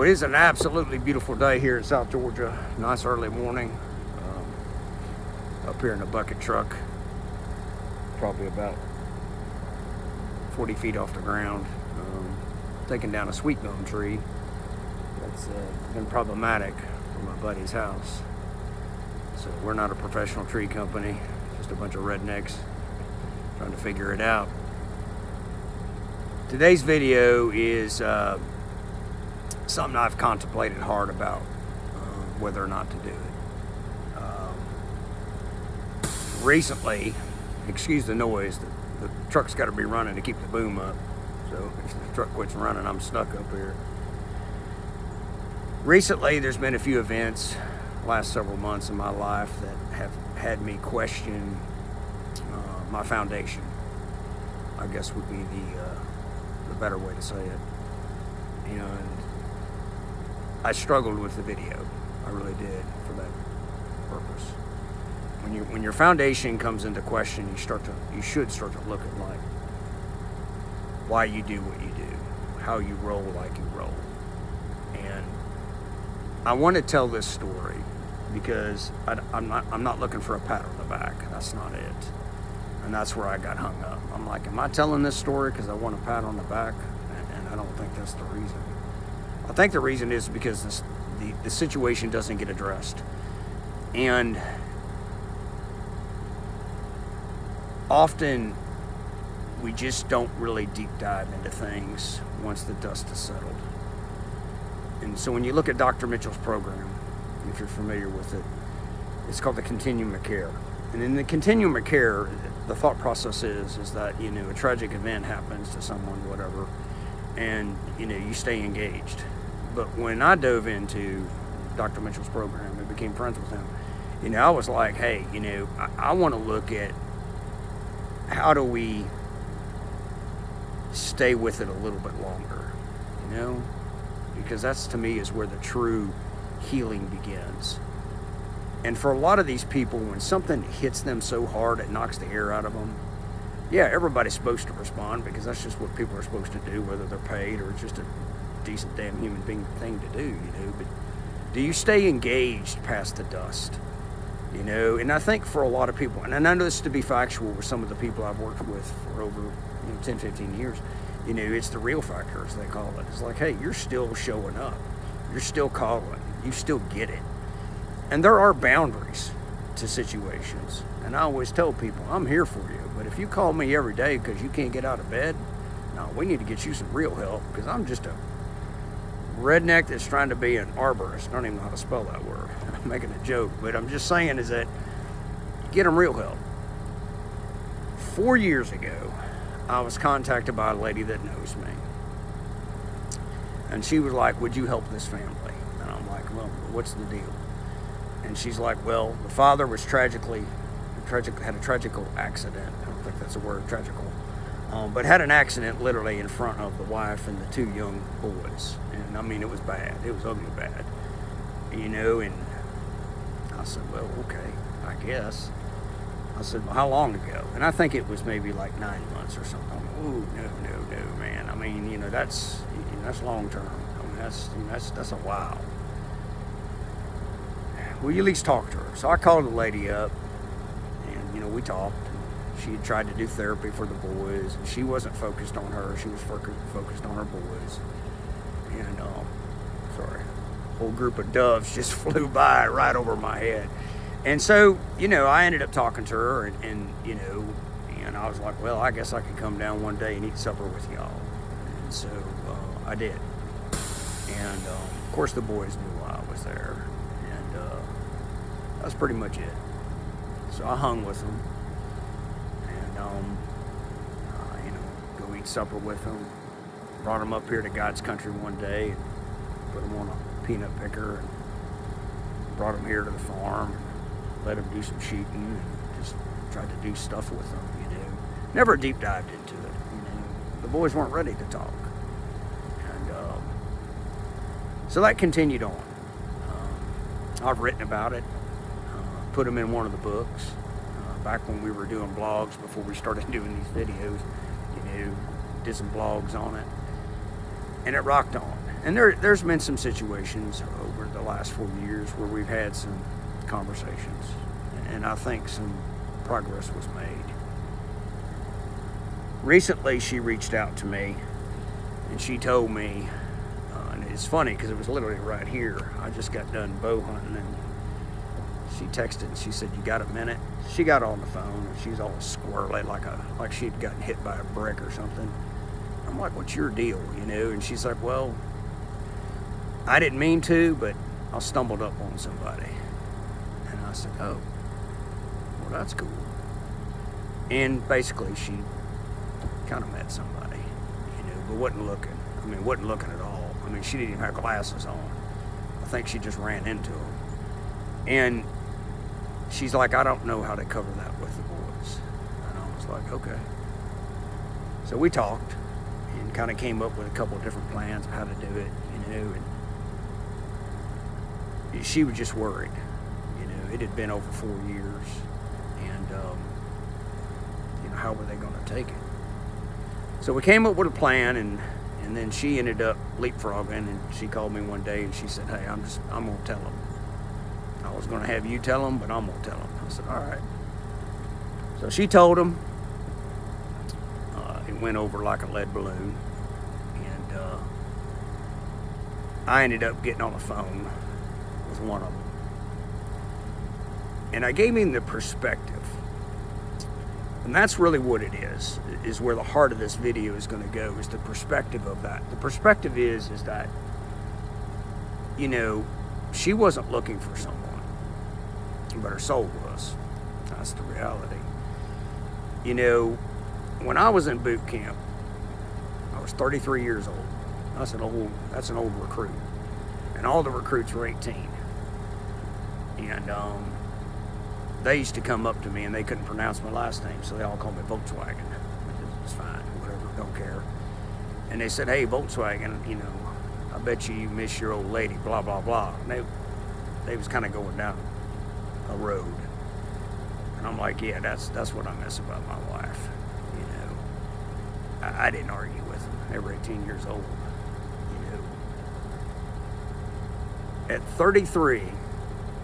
Well, it is an absolutely beautiful day here in South Georgia. Nice early morning. Up here in the bucket truck, probably about 40 feet off the ground, taking down a sweet gum tree that's been problematic for my buddy's house. So we're not a professional tree company, just a bunch of rednecks trying to figure it out. Today's video is something I've contemplated hard about whether or not to do it. Recently, excuse the noise, the truck's got to be running to keep the boom up. So if the truck quits running, I'm stuck up here. Recently, there's been a few events last several months in my life that have had me question my foundation, I guess would be the better way to say it. And I struggled with the video. I really did, for that purpose. When your foundation comes into question, you should start to look at like why you do what you do, how you roll like you roll. And I want to tell this story because I'm not looking for a pat on the back. That's not it. And that's where I got hung up. I'm like, am I telling this story because I want a pat on the back? And I don't think that's the reason. I think the reason is because the situation doesn't get addressed. And often we just don't really deep dive into things once the dust has settled. And so when you look at Dr. Mitchell's program, if you're familiar with it, it's called the Continuum of Care. And in the Continuum of Care, the thought process is that, a tragic event happens to someone, whatever, and, you stay engaged. But when I dove into Dr. Mitchell's program and became friends with him, I was like, hey, I want to look at how do we stay with it a little bit longer, because that's, to me, is where the true healing begins. And for a lot of these people, when something hits them so hard it knocks the air out of them, yeah, everybody's supposed to respond because that's just what people are supposed to do, whether they're paid or it's just a decent damn human being thing to do, but do you stay engaged past the dust? And I think for a lot of people, and I know this to be factual with some of the people I've worked with for over 10, 15 years, it's the real factor, as they call it. It's like, hey, you're still showing up. You're still calling. You still get it. And there are boundaries to situations. And I always tell people, I'm here for you. But if you call me every day because you can't get out of bed, no, we need to get you some real help, because I'm just a redneck that's trying to be an arborist. I don't even know how to spell that word. I'm making a joke, but I'm just saying is that get them real help. 4 years ago, I was contacted by a lady that knows me. And she was like, would you help this family? And I'm like, well, what's the deal? And she's like, well, the father was had a tragical accident. I don't think that's a word, tragical. But had an accident literally in front of the wife and the two young boys. And I mean, it was bad. It was ugly bad. And I said, well, okay, I guess. I said, well, how long ago? And I think it was maybe like 9 months or something. Ooh, no, man. I mean, that's long term. I mean, that's a while. Well, you at least talk to her. So I called the lady up, and, we talked. She had tried to do therapy for the boys, and she wasn't focused on her. She was focused on her boys. And, sorry, a whole group of doves just flew by right over my head. And so, I ended up talking to her, and I was like, well, I guess I could come down one day and eat supper with y'all. And so I did. And, of course, the boys knew I was there. And that's pretty much it. So I hung with them. Go eat supper with them. Brought them up here to God's country one day, and put them on a peanut picker, and brought them here to the farm, and let them do some shooting, and just tried to do stuff with them, Never deep dived into it, The boys weren't ready to talk. And so that continued on. I've written about it, put them in one of the books. Back when we were doing blogs, before we started doing these videos, did some blogs on it, and it rocked on. And there's been some situations over the last 4 years where we've had some conversations, and I think some progress was made. Recently, she reached out to me, and she told me, and it's funny because it was literally right here. I just got done bow hunting, and she texted and she said, "You got a minute?" She got on the phone and she's all squirrely, like she'd gotten hit by a brick or something. I'm like, "What's your deal?" And she's like, "Well, I didn't mean to, but I stumbled up on somebody." And I said, "Oh, well, that's cool." And basically, she kind of met somebody, but wasn't looking. Wasn't looking at all. She didn't even have glasses on. I think she just ran into him. And she's like, "I don't know how to cover that with the boys." And I was like, "Okay." So we talked and kind of came up with a couple of different plans of how to do it, and she was just worried. It had been over 4 years, and how were they going to take it? So we came up with a plan, and then she ended up leapfrogging, and she called me one day and she said, "Hey, I'm going to tell them. I was going to have you tell them, but I'm going to tell them." I said, "All right." So she told them. It went over like a lead balloon, and I ended up getting on the phone with one of them, and I gave him the perspective. And that's really what it is where the heart of this video is going to go, is the perspective of that. The perspective is that, she wasn't looking for someone, but her soul was. That's the reality. When I was in boot camp, I was 33 years old. That's an old recruit. And all the recruits were 18. And they used to come up to me and they couldn't pronounce my last name, so they all called me Volkswagen. It's fine, whatever, don't care. And they said, "Hey, Volkswagen, I bet you miss your old lady, blah, blah, blah." And they was kind of going down a road. And I'm like, "Yeah, that's what I miss about my wife." I didn't argue with them. They were 18 years old. At 33,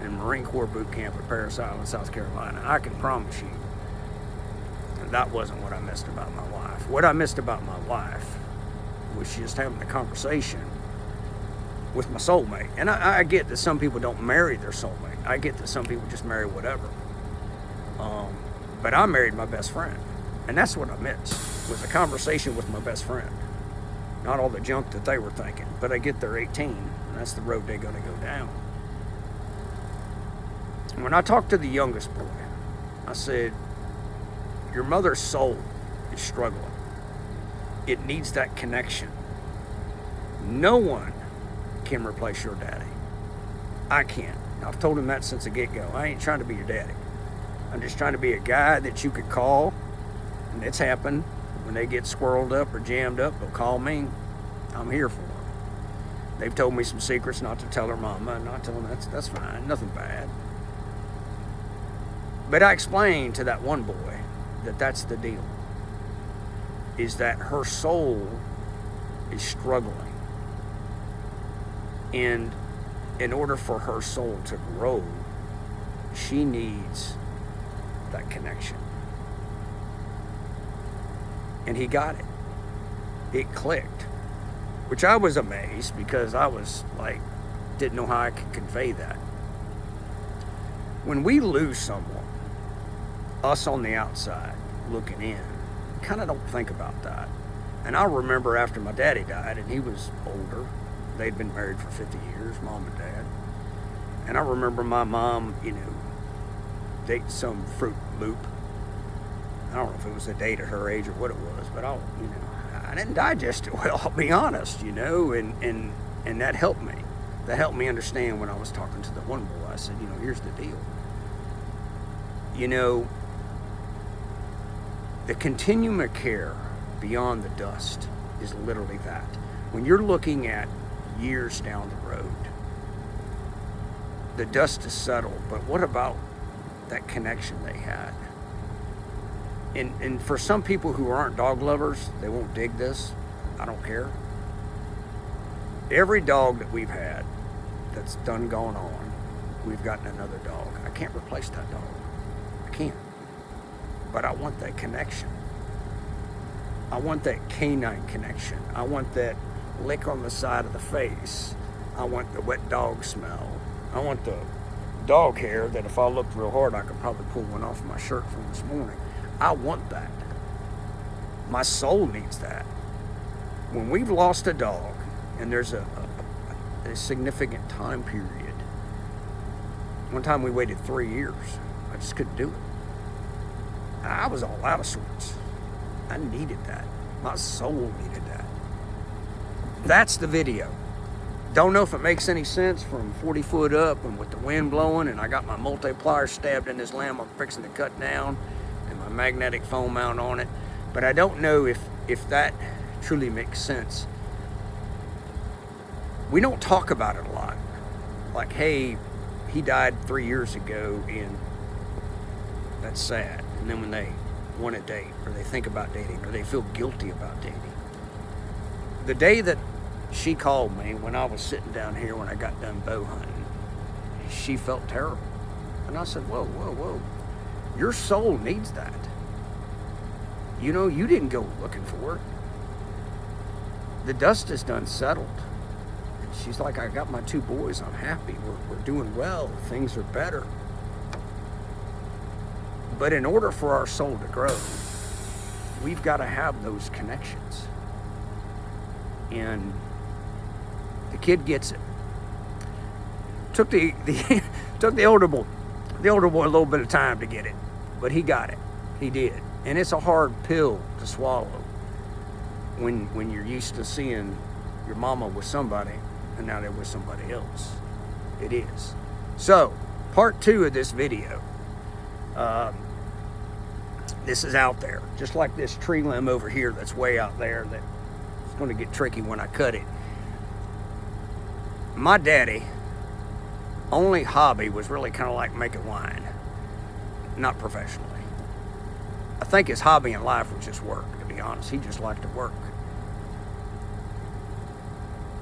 in Marine Corps boot camp at Parris Island, South Carolina, I can promise you that wasn't what I missed about my wife. What I missed about my wife was just having a conversation with my soulmate. And I get that some people don't marry their soulmate. I get that some people just marry whatever. But I married my best friend. And that's what I missed, was a conversation with my best friend. Not all the junk that they were thinking. But I get they're 18, and that's the road they're going to go down. When I talked to the youngest boy, I said, "Your mother's soul is struggling. It needs that connection. No one can replace your daddy. I can't." I've told him that since the get-go. I ain't trying to be your daddy. I'm just trying to be a guy that you could call, and it's happened. When they get squirreled up or jammed up, they'll call me. I'm here for them. They've told me some secrets not to tell her mama, and I tell them that's fine, nothing bad. But I explained to that one boy that that's the deal, is that her soul is struggling. And in order for her soul to grow, she needs that connection. And he got it. It clicked, which I was amazed, because I was like, didn't know how I could convey that. When we lose someone, us on the outside looking in, kind of don't think about that. And I remember after my daddy died, and he was older, they'd been married for 50 years, mom and dad. And I remember my mom, dating some Fruit Loop. I don't know if it was a date at her age or what it was, but I didn't digest it well, I'll be honest, and that helped me. That helped me understand when I was talking to the one boy. I said, here's the deal. The continuum of care beyond the dust is literally that. When you're looking at years down the road, the dust is settled, but what about that connection they had? And for some people who aren't dog lovers, they won't dig this. I don't care. Every dog that we've had that's done gone on, we've gotten another dog. I can't replace that dog. I can't. But I want that connection. I want that canine connection. I want that lick on the side of the face. I want the wet dog smell. I want the dog hair that if I looked real hard, I could probably pull one off my shirt from this morning. I want that. My soul needs that. When we've lost a dog, and there's a significant time period. One time we waited 3 years. I just couldn't do it. I was all out of sorts. I needed that. My soul needed that. That's the video. Don't know if it makes any sense from 40 foot up and with the wind blowing, and I got my multiplier stabbed in this limb I'm fixing to cut down and my magnetic foam mount on it. But I don't know if that truly makes sense. We don't talk about it a lot. Like, hey, he died 3 years ago, and that's sad. And then when they want to date, or they think about dating, or they feel guilty about dating. The day that she called me when I was sitting down here when I got done bow hunting, she felt terrible. And I said, whoa, whoa, whoa. Your soul needs that. You know, you didn't go looking for it. The dust is done settled. She's like, I got my 2 boys. I'm happy. We're doing well. Things are better. But in order for our soul to grow, we've got to have those connections. And the kid gets it. Took the took the older boy a little bit of time to get it, but he got it. He did. And it's a hard pill to swallow when you're used to seeing your mama with somebody and now they're with somebody else. It is. So, part 2 of this video. This is out there, just like this tree limb over here that's way out there that it's going to get tricky when I cut it. My daddy, only hobby was really kind of like making wine, not professionally. I think his hobby in life was just work, to be honest. He just liked to work.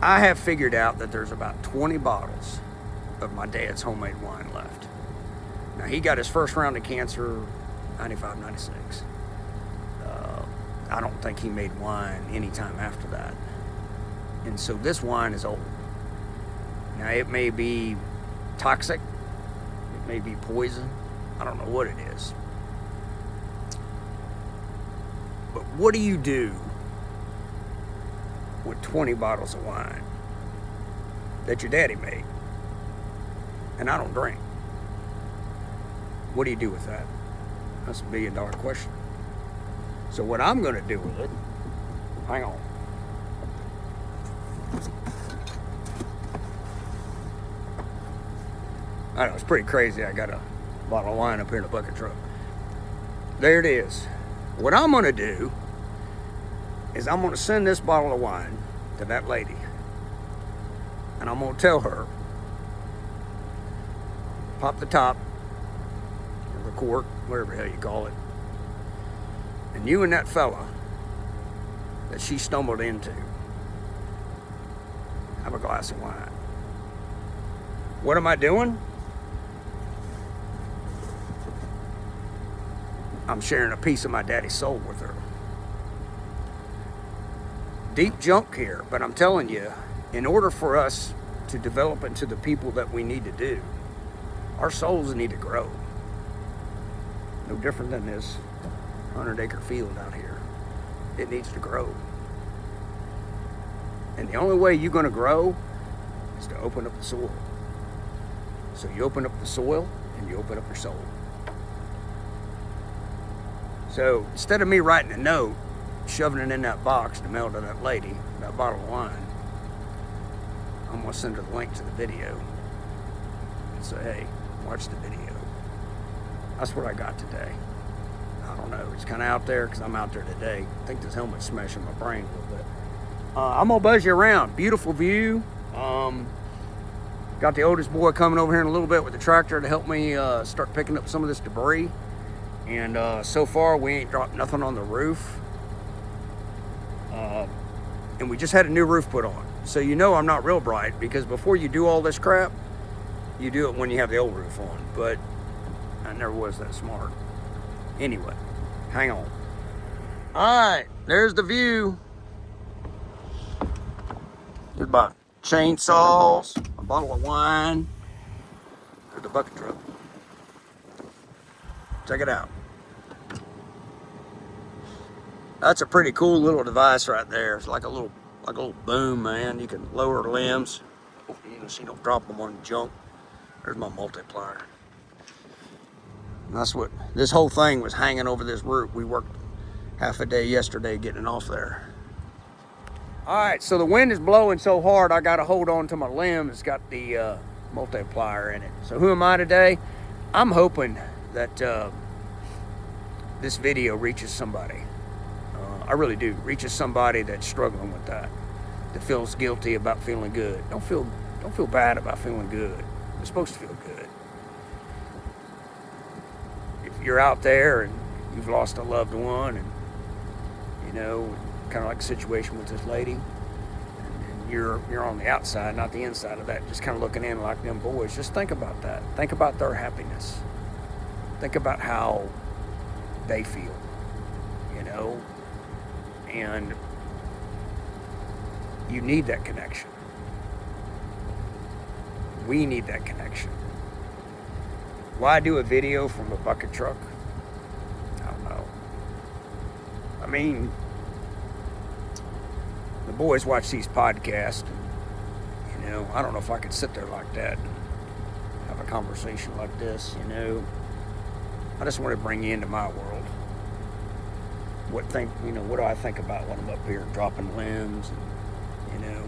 I have figured out that there's about 20 bottles of my dad's homemade wine left. Now, he got his first round of cancer 95, 96. I don't think he made wine anytime after that. And so this wine is old. Now, it may be toxic. It may be poison. I don't know what it is. But what do you do with 20 bottles of wine that your daddy made? And I don't drink. What do you do with that? That's a $1 billion question. So what I'm going to do with it, hang on. I know, it's pretty crazy. I got a bottle of wine up here in the bucket truck. There it is. What I'm going to do is I'm going to send this bottle of wine to that lady. And I'm going to tell her, pop the top, or the cork, whatever the hell you call it. And you and that fella that she stumbled into, have a glass of wine. What am I doing? I'm sharing a piece of my daddy's soul with her. Deep junk here, but I'm telling you, in order for us to develop into the people that we need to do, our souls need to grow. No different than this 100-acre field out here. It needs to grow. And the only way you're going to grow is to open up the soil. So you open up the soil and you open up your soul. So instead of me writing a note, shoving it in that box to mail to that lady, that bottle of wine, I'm going to send her the link to the video and say, hey, watch the video. That's what I got today. I don't know. It's kind of out there because I'm out there today. I think this helmet's smashing my brain a little bit. I'm going to buzz you around. Beautiful view. Got the oldest boy coming over here in a little bit with the tractor to help me start picking up some of this debris. And so far, we ain't dropped nothing on the roof. And we just had a new roof put on. So you know I'm not real bright, because before you do all this crap, you do it when you have the old roof on. But I never was that smart. Anyway, hang on. All right, there's the view. There's about chainsaws, a bottle of wine. There's the bucket truck. Check it out. That's a pretty cool little device right there. It's like a little boom, man. You can lower limbs. So you don't drop them on junk. There's my multiplier. And that's what this whole thing was, hanging over this root. We worked half a day yesterday getting it off there. All right, so the wind is blowing so hard, I got to hold on to my limb. It's got the multiplier in it. So who am I today? I'm hoping that this video reaches somebody. I really do. Reaches somebody that's struggling with that feels guilty about feeling good. Don't feel bad about feeling good. You're supposed to feel good. If you're out there and you've lost a loved one, and you know, kind of like a situation with this lady, and you're on the outside, not the inside of that, just kind of looking in like them boys. Just think about that. Think about their happiness. Think about how they feel, you know. And you need that connection. We need that connection. Why do a video from a bucket truck? I don't know. I mean, the boys watch these podcasts, and, you know, I don't know if I could sit there like that and have a conversation like this, you know. I just want to bring you into my world. What do I think about when I'm up here dropping limbs, and, you know.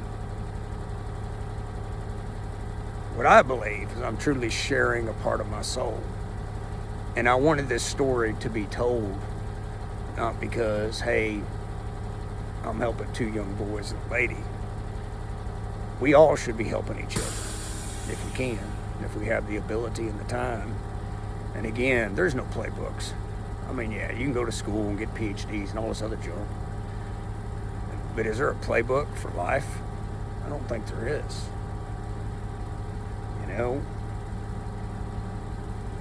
What I believe is I'm truly sharing a part of my soul. And I wanted this story to be told, not because, hey, I'm helping two young boys and a lady. We all should be helping each other, if we can, if we have the ability and the time. And again, there's no playbooks. I mean, yeah, you can go to school and get PhDs and all this other junk. But is there a playbook for life? I don't think there is. You know,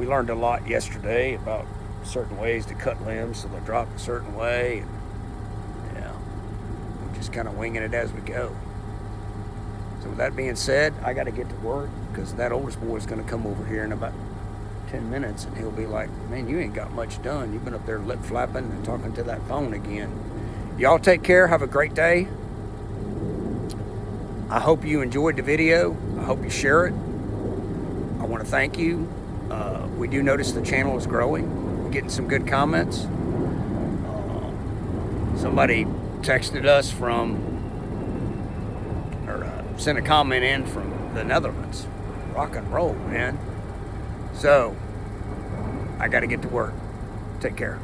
we learned a lot yesterday about certain ways to cut limbs so they drop a certain way. And, yeah, we're just kind of winging it as we go. So with that being said, I got to get to work, because that oldest boy is going to come over here in about 10 minutes, and he'll be like, man, you ain't got much done. You've been up there lip flapping and talking to that phone again. Y'all take care. Have a great day. I hope you enjoyed the video. I hope you share it. I want to thank you. We do notice the channel is growing. We're getting some good comments. Somebody texted us sent a comment in from the Netherlands. Rock and roll, man. So, I got to get to work. Take care.